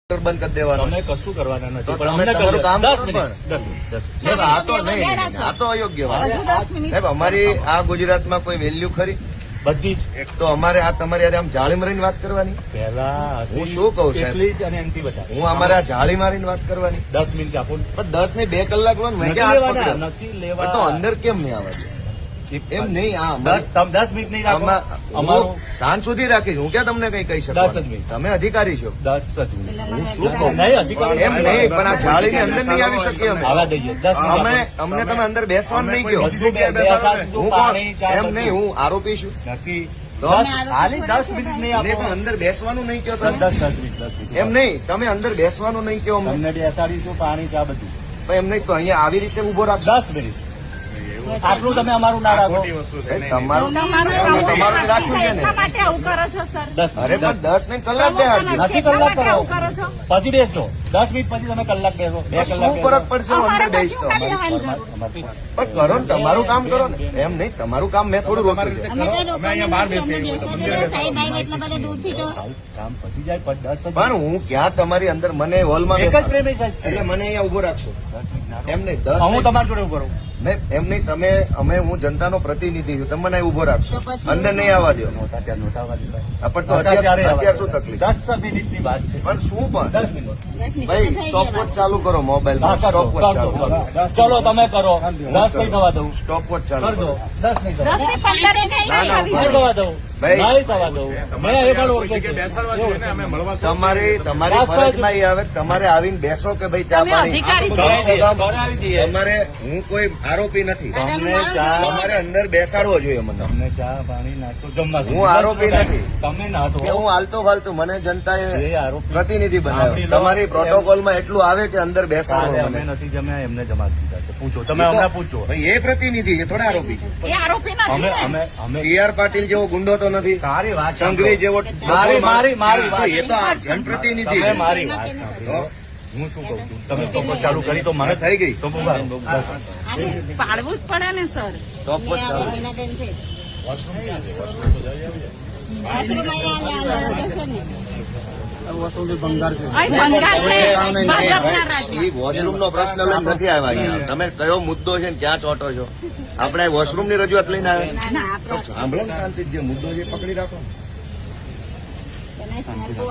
બંધ કરી દેવાનો. તમે કશું કરવાના નથી, પણ અમે તમારું કામ કરો પણ. 10 મિનિટ. આ તો નહીં, આ તો અયોગ્ય વાત. સાહેબ અમારી આ ગુજરાતમાં કોઈ વેલ્યુ ખરી? બધી જ. એક તો અમારે આ તમારી યારે આમ જાળી મારીને વાત કરવાની. પહેલા હું શું કહું સાહેબ, એટલી જ અને એમથી વધારે. હું અમારે આ જાળી મારીને વાત કરવાની. 10 મિનિટ આપો ને. પણ 10 ને 2 કલાક લો ને, મેં નથી ક્યાં હાથ લેવાના, પકડ્યો? નથી પણ લેવા. તો અંદર કેમ નહીં આવે છે? એમ નહીં, આ અમારી- તમે 10 મિનિટ નહીં રાખો. અમારું હું સાંજ સુધી રાખીશ. હું ક્યાં તમને કઈ કહી 10 જ શકું? મિનિટ. તમે અધિકારી છો. 10 જ મિનિટ. હું શું કહું? નહીં, અધિકારી એમ નહીં, પણ આ જાળીની અંદર નહીં આવી શકીએ અમે. આવા દઈએ 10 મિનિટ. અમને તમે અંદર બેસવાનું નહીં કહો. બધું બેસાડું, હું કોણ? પાણી, ચા, એમ નહીં, હું આરોપી છું. નથી. તો? ખાલી 10 મિનિટ નહીં એટલે આપો. પણ અંદર બેસવાનું નહીં કહો 10 તમે. મિનિટ. 10 મિનિટ. એમ નહીં, તમે અંદર બેસવાનું નહીં કહો અમને. તમને બેસાડીશું, પાણી, ચા બધું. પણ એમ નહીં, તો અહીંયા આવી રીતે ઉભો રાખશો. 10 મિનિટ. આટલું તમે અમારું ના રાખો. તમારું તમારું જ રાખ્યું છે ને. 10 અરે પણ 10 ને કલાક બેહાડજો. નથી કલાક કરાવો. પછી બેસજો. 10 મિનિટ પછી તમે કલાક બેસો. 2 શું કલાક ફરક પડશે હું અંદર બેસતો? અમારથી. પણ કરો ને, તમારું કામ કરો ને. એમ નહીં, તમારું કામ મેં થોડું રોક્યું છે. કામ પતી જાય પણ 10 જ. પણ હું ક્યાં તમારી અંદર મને હોલમાં એક જ બેસાડો. પ્રેમિસ છે. એટલે મને અહીંયા ઉભો રાખશો. 10 મિનિટ ના એમ નહીં, રાખો. 10 હું તમારી જોડે ઉભો રહું. નહીં, એમ નહીં, તમે હું જનતાનો પ્રતિનિધિ છું. તમે મને અહીં ઉભો રાખશો. અંદર નહીં આવવા દો. નહોતા ત્યાં નહોતા આવવા દીધા. પણ તો અત્યારે શું તકલીફ? 10 મિનિટની વાત છે. પણ શું પણ 10 મિનિટ. ભાઈ સ્ટોપવોચ ચાલુ કરો મોબાઈલમાં. સ્ટોપવોચ ચાલુ કરો. ચલો તમે કરો. 10 કઈ થવા દઉં. સ્ટોપવોચ ચાલુ કરજો. કરો. 10 નહીં થવા દઉં. ના, ના, નહીં થવા દઉં. ભાઈ. નહીં થવા દઉં. મેં એ પણ ઓળખે છે. તમારી ફરજમાં એ આવે કે તમારે આવીને બેસો કે ભાઈ ચા પાણી. કરાવી દઈએ. તમારે હું કોઈ આરોપી નથી. તમને ચા તમારે અંદર બેસાડવો જોઈએ મને. તમને ચા પાણી નાસ્તો જમવા હું આરોપી નથી. તમે ના કે તો હું હાલતો ફાલતું, મને જનતાએ જે આરોપી પ્રતિનિધિ બનાવ્યો. સાંભળી લો. તમારી પ્રોટોકોલમાં એટલું આવે કે અંદર કાલે બેસાડવો અમે મને. નથી જમ્યા એમને જમા દીધા છે. પૂછો તમે હમણાં પૂછો. ભાઈ એ પ્રતિનિધિ છે, થોડા આરોપી છે. અમે અમે અમે CR પાટીલ જેવો ગુંડો તો નથી. સારી વાત સંઘવી જેવો મારી વાત. એ તો આ જનપ્રતિનિધિ તમે છે. મારી વાત સાંભળો. હું શું કઉ છું, તમે સ્ટોપ ચાલુ કરી તો મને થઈ ગઈ. તો પાડવું જ પડે ને સર. સ્ટોપવોચ ચાલુ. વોશરૂમ નો પ્રશ્ન લઈને નથી આવ્યા અહીંયા. તમે કયો મુદ્દો છે ને ક્યાં ચોટો છો? આપણે વોશરૂમ ની રજૂઆત લઈને આવ્યા. તો સાંભળો ને શાંતિ, જે મુદ્દો છે એ પકડી રાખો.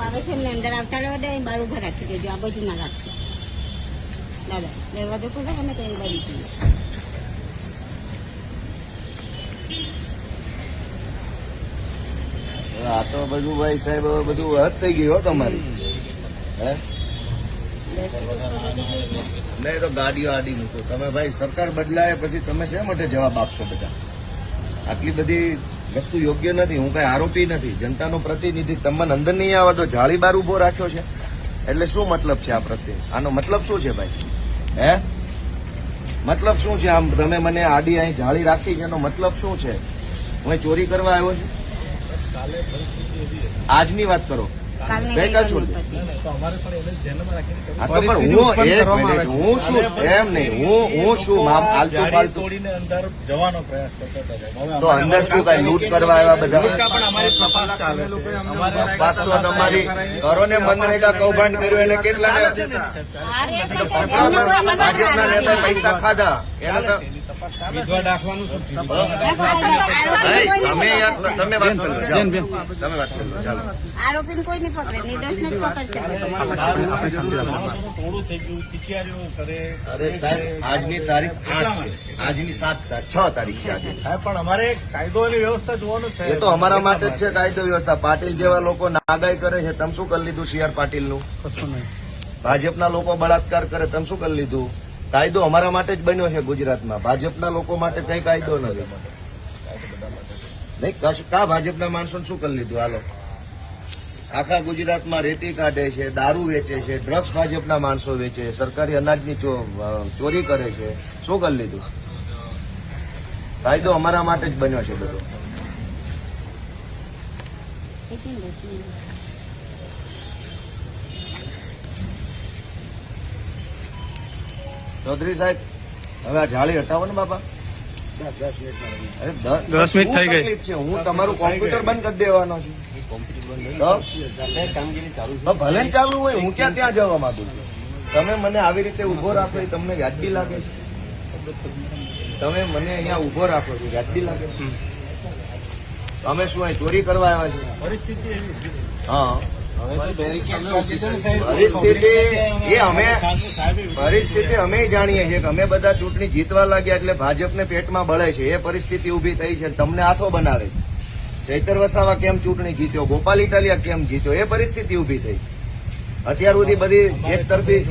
આવે છે ને અંદર આવતા રહેવા દે, બાર ઉભા રાખી દેજો. આ બાજુ ના રાખશો દાદા. દરવાજો ખોલો અને કઈ બાજુ આ તો બધું ભાઈ સાહેબ હવે બધું હદ થઈ ગયું હો તમારી. હે નહીં તો ગાડીઓ આડી મૂકો તમે. ભાઈ સરકાર બદલાય પછી તમે શા માટે જવાબ આપશો બધા? આટલી બધી વસ્તુ યોગ્ય નથી. હું કઈ આરોપી નથી, જનતાનો પ્રતિનિધિ. તમને અંદર નહીં આવવા તો જાળી બાર ઉભો રાખ્યો છે એટલે શું મતલબ છે આ પ્રત્યે? આનો મતલબ શું છે ભાઈ? હે મતલબ શું છે? આમ તમે મને આડી અહીં જાળી રાખી છે, એનો મતલબ શું છે? હું અહીં ચોરી કરવા આવ્યો છું? આજની વાત કરો, ગઈકાલ છોડી દો. હા તો પણ હું એક મિનિટ, હું શું એમ નહીં, હું શું આમ આલતું ફાલતું તોડીને અંદર જવાનો પ્રયાસ કરતા હતા. તો અંદર શું કઈ લૂંટ કરવા આવ્યા બધા? પણ અમારી તપાસ ચાલે છે. તપાસ તો તમારી કરો ને. મનરેગા કૌભાંડ કર્યું એને કેટલા ભાજપના નેતાએ પૈસા ખાધા એને તો વિધવા દાખવાનું શું થયું? ભાઈ, તમે યાર તમે વાત કરો. જાઓ. તમે વાત કરો. ચાલો. આરોપીને કોઈ નહીં પકડે, નિર્દોષને જ પકડશે. થોડું થઈ ગયું, ખીચિયારીઓ કરે. અરે સાહેબ, આજની તારીખ 8 છે. આજની 6 તારીખ છે આજે. સાહેબ પણ અમારે કાયદો અને વ્યવસ્થા જોવાનું છે. એ તો અમારા માટે જ છે કાયદો વ્યવસ્થા. પાટીલ જેવા લોકો નાગાઈ કરે છે, તમે શું કરી લીધું? CR પાટીલનું. કશું નહીં. ભાજપના લોકો બળાત્કાર કરે, તમે શું કરી લીધું? કાયદો અમારા માટે જ બન્યો છે ગુજરાતમાં. ભાજપના લોકો માટે કઈ કાયદો નથી. નહીં કા ભાજપના માણસો શું કરી લીધું? હાલો, આખા ગુજરાતમાં રેતી કાઢે છે, દારૂ વેચે છે, ડ્રગ્સ ભાજપના માણસો વેચે, સરકારી અનાજની ચોરી કરે છે. શું કરી લીધું? કાયદો અમારા માટે જ બન્યો છે બધો. ચૌધરી સાહેબ, હવે આ જાળી હટાવો ને બાપા. અરે 10 મિનિટ થઈ ગઈ. શું તકલીફ છે? હું તમારું કોમ્પ્યુટર બંધ કરી દેવાનો છું. તો ભલે ને ચાલુ હોય, હું ક્યાં ત્યાં જવા માંગુ છું? તમે મને આવી રીતે ઉભો રાખો એ તમને વ્યાજબી લાગે છે? તમે મને અહીંયા ઉભો રાખો છો, વ્યાજબી લાગે છે? અમે શું અહીં ચોરી કરવા આવ્યા છે? હા, પરિસ્થિતિ અમે જાણીએ છીએ કે અમે બધા ચૂંટણી જીતવા લાગ્યા એટલે ભાજપને પેટમાં બળે છે. એ પરિસ્થિતિ ઉભી થઈ છે. તમને હાથો બનાવે છે. ચૈતર વસાવા કેમ ચૂંટણી જીત્યો, ગોપાલ ઇટાલિયા કેમ જીત્યો, એ પરિસ્થિતિ ઉભી થઈ. અત્યાર સુધી બધી એક તરફી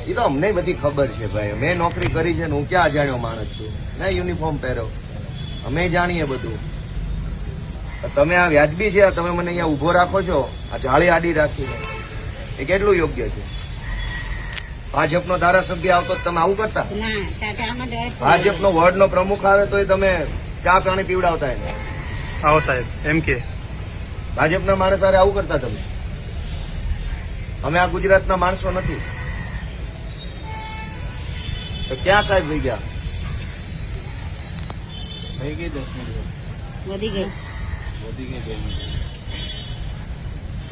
એ તો અમને બધી ખબર છે ભાઈ. મેં નોકરી કરી છે ને હું ક્યાં અજાણ્યો માણસ છું? મેં યુનિફોર્મ પહેર્યો, અમે જાણીએ બધું. તમે આ વ્યાજબી છે? તમે મને અહીંયા ઉભો રાખો છો, આ જાળી આડી રાખીને, એ કેટલું યોગ્ય છે? ભાજપનો ધારાસભ્ય આવતો તમે આવું કરતા? ના ટાટામાં ડર ભાજપનો વોર્ડનો પ્રમુખ આવે તોય તમે ચા પાણી પીવડાવતા એને? આવો સાહેબ એમ કે ભાજપના માણસ હારે આવું કરતા તમે? અમે આ ગુજરાતના માણસો નથી તો ક્યાં સાહેબ થઈ ગયા? થઈ ગઈ 10 મિનિટ. વધી ગઈ.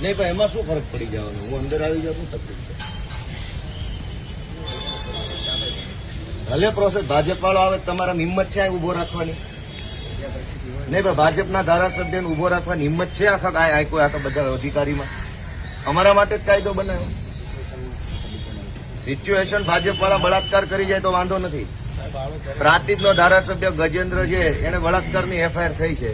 નહીં ભાઈ, એમાં શું ફરક પડી જવાનો? હું અંદર આવી જાઉં, તકલીફ છે. ભલે પ્રોસેસ ભાજપ વાળો આવે, તમારા હિંમત છે અહીં ઉભો રાખવાની? નહીં ભાઈ, ભાજપના ધારાસભ્યને ઉભો રાખવાની હિંમત છે આખા કોઈ આખા બધા અધિકારીમાં? અમારા માટે જ કાયદો બનાવ્યો. સિચ્યુએશન ભાજપ વાળા બળાત્કાર કરી જાય તો વાંધો નથી. પ્રાંતિજનો ધારાસભ્ય ગજેન્દ્ર છે, એને બળાત્કારની એફઆઈઆર થઈ છે.